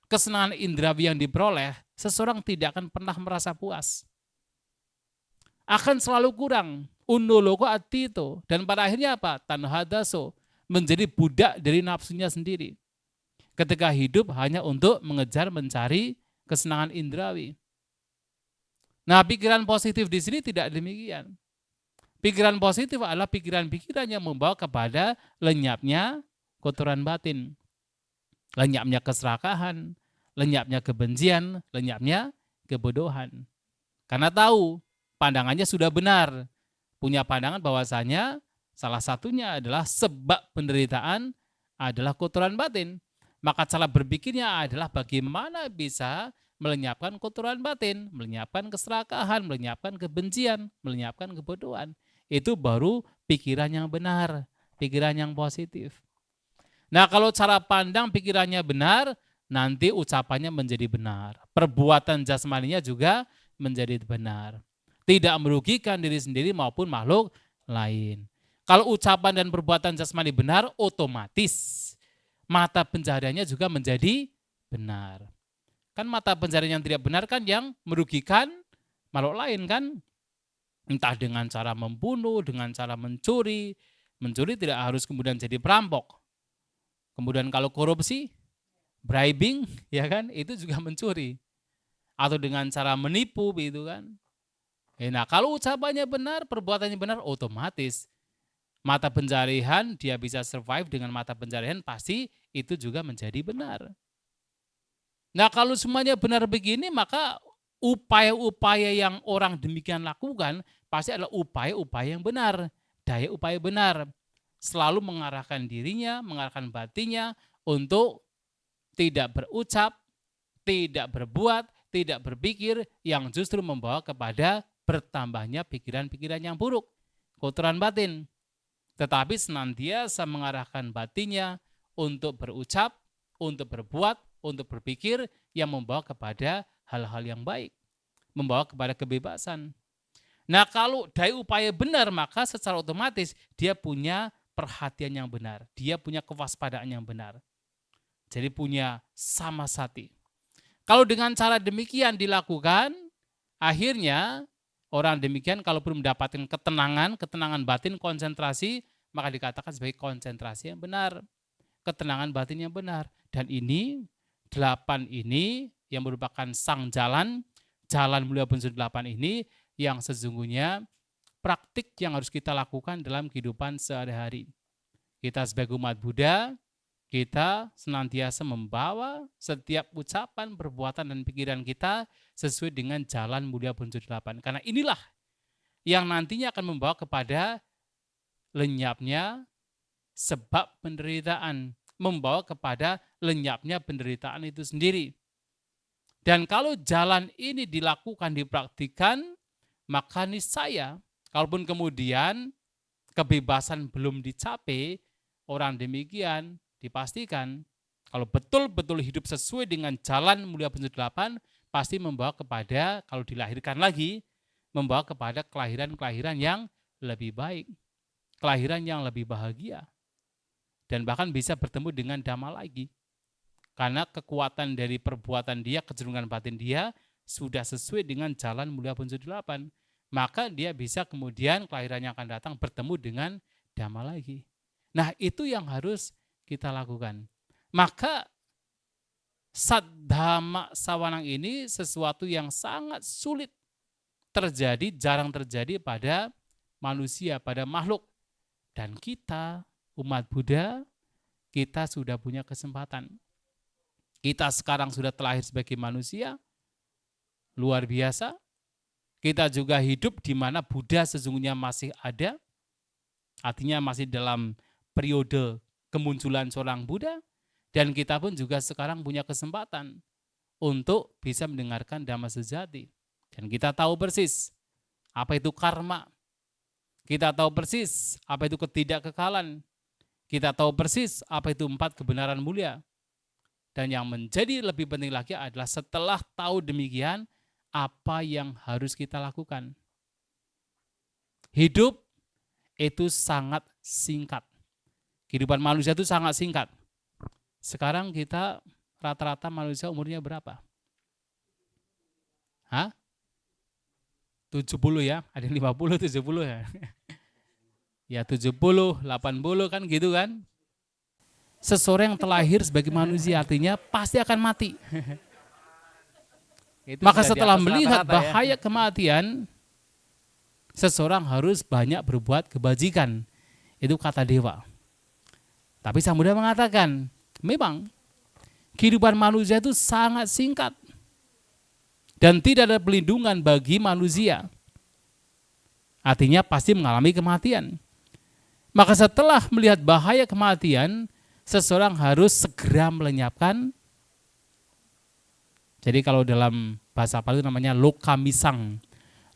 kesenangan indrawi yang diperoleh, seseorang tidak akan pernah merasa puas. Akan selalu kurang. Unoloko atito. Dan pada akhirnya apa? Tanhadaso. Menjadi budak dari nafsunya sendiri. Ketika hidup hanya untuk mengejar mencari kesenangan indrawi. Nah, pikiran positif di sini tidak demikian. Pikiran positif adalah pikiran-pikiran yang membawa kepada lenyapnya kotoran batin. Lenyapnya keserakahan, lenyapnya kebencian, lenyapnya kebodohan. Karena tahu pandangannya sudah benar. Punya pandangan bahwasanya salah satunya adalah sebab penderitaan adalah kotoran batin. Maka cara berpikirnya adalah bagaimana bisa melenyapkan kotoran batin, melenyapkan keserakahan, melenyapkan kebencian, melenyapkan kebodohan. Itu baru pikiran yang benar, pikiran yang positif. Nah, kalau cara pandang pikirannya benar, nanti ucapannya menjadi benar. Perbuatan jasmaninya juga menjadi benar. Tidak merugikan diri sendiri maupun makhluk lain. Kalau ucapan dan perbuatan jasmani benar, otomatis mata pencahariannya juga menjadi benar. Kan mata pencaharian yang tidak benar kan yang merugikan makhluk lain kan. Entah dengan cara membunuh, dengan cara mencuri. Mencuri tidak harus kemudian jadi perampok. Kemudian kalau korupsi, bribing, ya kan, itu juga mencuri. Atau dengan cara menipu gitu kan. Nah, kalau ucapannya benar, perbuatannya benar, otomatis mata pencarian dia bisa survive dengan mata pencarian, pasti itu juga menjadi benar. Nah, kalau semuanya benar begini, maka upaya-upaya yang orang demikian lakukan pasti adalah upaya-upaya yang benar, daya upaya benar. Selalu mengarahkan dirinya, mengarahkan batinnya untuk tidak berucap, tidak berbuat, tidak berpikir yang justru membawa kepada bertambahnya pikiran-pikiran yang buruk, kotoran batin. Tetapi senantiasa mengarahkan batinnya untuk berucap, untuk berbuat, untuk berpikir yang membawa kepada hal-hal yang baik, membawa kepada kebebasan. Nah, kalau daya upaya benar, maka secara otomatis dia punya perhatian yang benar, dia punya kewaspadaan yang benar. Jadi punya samasati. Kalau dengan cara demikian dilakukan, akhirnya orang demikian kalaupun mendapatkan ketenangan batin, konsentrasi, maka dikatakan sebagai konsentrasi yang benar, ketenangan batin yang benar. Dan ini 8 ini yang merupakan sang jalan mulia unsur 8 ini yang sesungguhnya praktik yang harus kita lakukan dalam kehidupan sehari-hari. Kita sebagai umat Buddha, kita senantiasa membawa setiap ucapan, perbuatan, dan pikiran kita sesuai dengan jalan mulia unsur 8. Karena inilah yang nantinya akan membawa kepada lenyapnya sebab penderitaan, membawa kepada lenyapnya penderitaan itu sendiri. Dan kalau jalan ini dilakukan, dipraktikkan, maka niscaya kalaupun kemudian kebebasan belum dicapai, orang demikian dipastikan kalau betul-betul hidup sesuai dengan jalan mulia unsur 8, pasti membawa kepada, kalau dilahirkan lagi, membawa kepada kelahiran-kelahiran yang lebih baik, kelahiran yang lebih bahagia, dan bahkan bisa bertemu dengan Dhamma lagi. Karena kekuatan dari perbuatan dia, kecenderungan batin dia sudah sesuai dengan jalan mulia unsur 8. maka dia bisa kemudian kelahirannya akan datang bertemu dengan Dhamma lagi. Nah, itu yang harus kita lakukan. Maka Saddhamma Sawanang ini sesuatu yang sangat sulit terjadi, jarang terjadi pada manusia, pada makhluk. Dan kita, umat Buddha, kita sudah punya kesempatan. Kita sekarang sudah terlahir sebagai manusia, luar biasa. Kita juga hidup di mana Buddha sesungguhnya masih ada, artinya masih dalam periode kemunculan seorang Buddha, dan kita pun juga sekarang punya kesempatan untuk bisa mendengarkan Dhamma sejati. Dan kita tahu persis apa itu karma. Kita tahu persis apa itu ketidakkekalan. Kita tahu persis apa itu 4 kebenaran mulia. Dan yang menjadi lebih penting lagi adalah setelah tahu demikian, apa yang harus kita lakukan. Hidup itu sangat singkat. Kehidupan manusia itu sangat singkat. Sekarang kita rata-rata manusia umurnya berapa? Hah? 70 ya? Ada yang 50, 70 ya? Ya 70, 80 kan gitu kan? Seseorang yang terlahir sebagai manusia artinya pasti akan mati. Maka setelah melihat bahaya kematian, seseorang harus banyak berbuat kebajikan. Itu kata dewa. Tapi Sang Buddha mengatakan, memang kehidupan manusia itu sangat singkat dan tidak ada pelindungan bagi manusia. Artinya pasti mengalami kematian. Maka setelah melihat bahaya kematian, seseorang harus segera melenyapkan. Jadi kalau dalam bahasa Pali namanya lokamisang.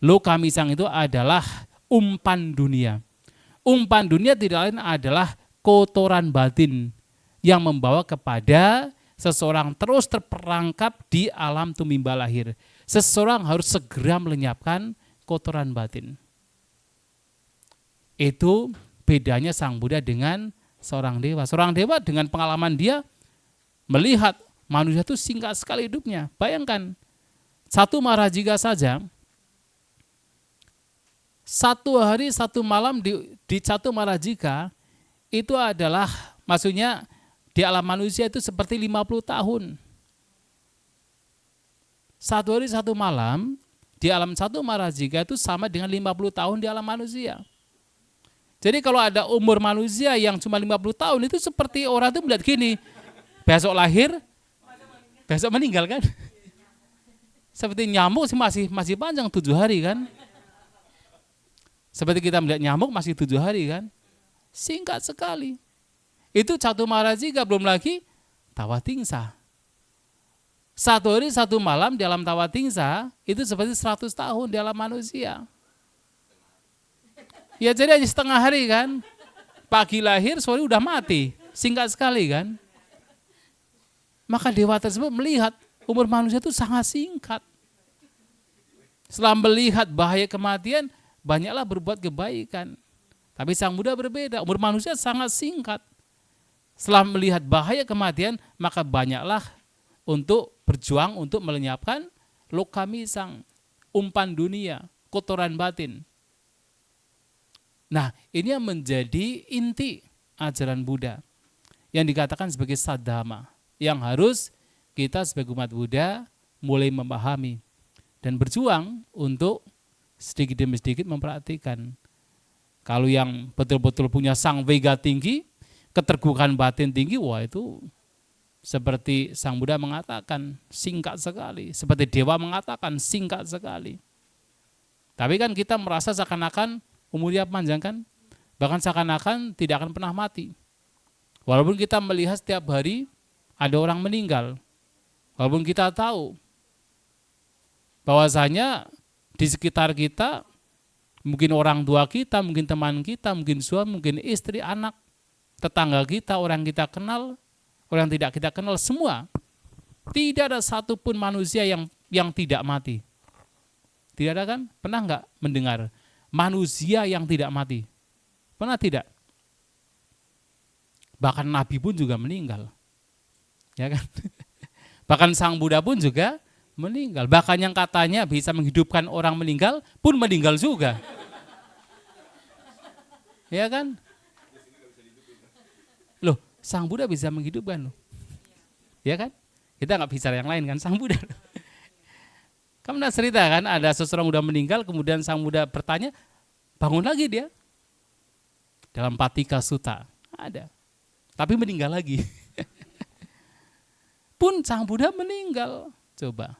Lokamisang itu adalah umpan dunia. Umpan dunia tidak lain adalah kotoran batin yang membawa kepada seseorang terus terperangkap di alam tumimba lahir. Seseorang harus segera melenyapkan kotoran batin. Itu bedanya Sang Buddha dengan seorang dewa. Seorang dewa dengan pengalaman dia melihat manusia itu singkat sekali hidupnya. Bayangkan, satu Marajika saja, 1 hari 1 malam di satu Marajika, itu adalah, maksudnya di alam manusia itu seperti 50 tahun. 1 hari 1 malam di alam satu Marajika itu sama dengan 50 tahun di alam manusia. Jadi kalau ada umur manusia yang cuma 50 tahun itu seperti orang itu melihat gini, besok lahir, besok meninggal kan. Seperti nyamuk masih panjang 7 hari kan. Seperti kita melihat nyamuk masih 7 hari kan. Singkat sekali. Itu satu Marajika, belum lagi Tawatingsa. 1 hari 1 malam di alam Tawatingsa itu seperti 100 tahun di alam manusia. Ya jadi aja setengah hari kan. Pagi lahir, sore udah mati. Singkat sekali kan. Maka dewa tersebut melihat umur manusia itu sangat singkat. Setelah melihat bahaya kematian, banyaklah berbuat kebaikan. Tapi Sang Buddha berbeda, umur manusia sangat singkat. Setelah melihat bahaya kematian, maka banyaklah untuk berjuang untuk melenyapkan lokamisang, umpan dunia, kotoran batin. Nah, ini yang menjadi inti ajaran Buddha yang dikatakan sebagai saddhamma, yang harus kita sebagai umat Buddha mulai memahami dan berjuang untuk sedikit demi sedikit memperhatikan. Kalau yang betul-betul punya sang vega tinggi, keterbukaan batin tinggi, wah itu seperti Sang Buddha mengatakan singkat sekali, seperti dewa mengatakan singkat sekali. Tapi kan kita merasa seakan-akan umurnya panjang kan, bahkan seakan-akan tidak akan pernah mati. Walaupun kita melihat setiap hari ada orang meninggal, walaupun kita tahu bahwasanya di sekitar kita, mungkin orang tua kita, mungkin teman kita, mungkin suami, mungkin istri, anak, tetangga kita, orang kita kenal, orang tidak kita kenal, semua. Tidak ada satupun manusia yang tidak mati. Tidak ada kan? Pernah nggak mendengar manusia yang tidak mati? Pernah tidak? Bahkan Nabi pun juga meninggal. Ya kan? Bahkan Sang Buddha pun juga meninggal. Bahkan yang katanya bisa menghidupkan orang meninggal pun meninggal juga. Ya kan? Loh, Sang Buddha bisa menghidupkan loh. Ya kan? Kita nggak bicara yang lain kan, Sang Buddha. Kamu pernah cerita kan, ada seseorang udah meninggal, kemudian Sang Buddha bertanya, bangun lagi dia. Dalam Patika Sutta, ada. Tapi meninggal lagi. Pun Sang Buddha meninggal. Coba.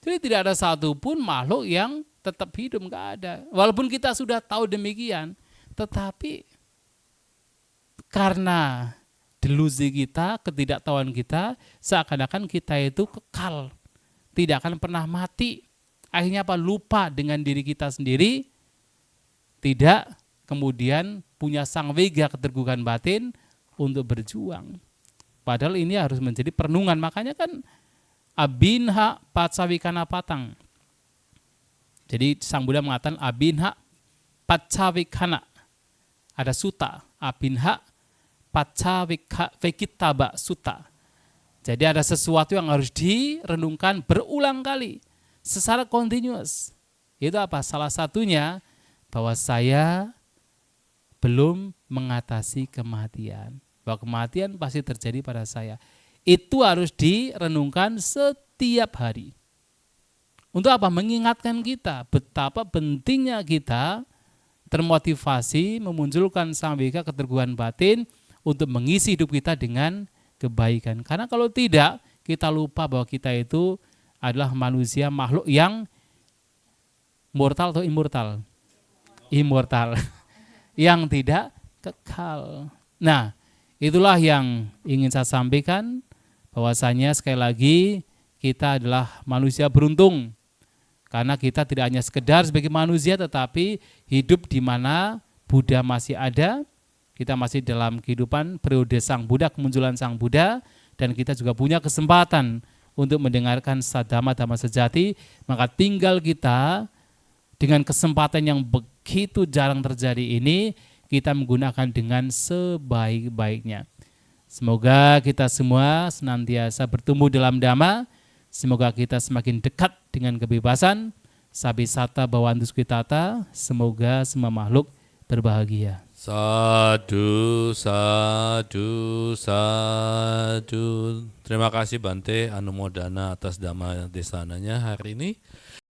Jadi tidak ada satupun makhluk yang tetap hidup, nggak ada. Walaupun kita sudah tahu demikian, tetapi karena delusi kita, ketidaktahuan kita, seakan-akan kita itu kekal, tidak akan pernah mati. Akhirnya apa? Lupa dengan diri kita sendiri, tidak kemudian punya sang wega ketergugan batin untuk berjuang. Padahal ini harus menjadi perenungan. Makanya kan abinha pacawikana patang. Jadi Sang Buddha mengatakan abinha pacawikana. Ada sutta, abinha pacawikitaba sutta. Jadi ada sesuatu yang harus direnungkan berulang kali secara continuous. Itu apa? Salah satunya bahwa saya belum mengatasi kematian. Bahwa kematian pasti terjadi pada saya. Itu harus direnungkan setiap hari. Untuk apa? Mengingatkan kita betapa pentingnya kita termotivasi memunculkan sang wega keterguan batin untuk mengisi hidup kita dengan kebaikan. Karena kalau tidak, kita lupa bahwa kita itu adalah manusia, makhluk yang mortal atau immortal? Immortal. Yang tidak kekal. Nah, itulah yang ingin saya sampaikan, bahwasanya sekali lagi kita adalah manusia beruntung. Karena kita tidak hanya sekedar sebagai manusia, tetapi hidup di mana Buddha masih ada. Kita masih dalam kehidupan periode Sang Buddha, kemunculan Sang Buddha, dan kita juga punya kesempatan untuk mendengarkan dhamma sejati. Maka tinggal kita dengan kesempatan yang begitu jarang terjadi ini, kita menggunakan dengan sebaik-baiknya. Semoga kita semua senantiasa bertumbuh dalam dhamma. Semoga kita semakin dekat dengan kebebasan. Sabisata bawantus kitata. Semoga semua makhluk berbahagia. Sadu, sadu, sadu. Terima kasih Bante Anumodana atas dhamma desananya hari ini.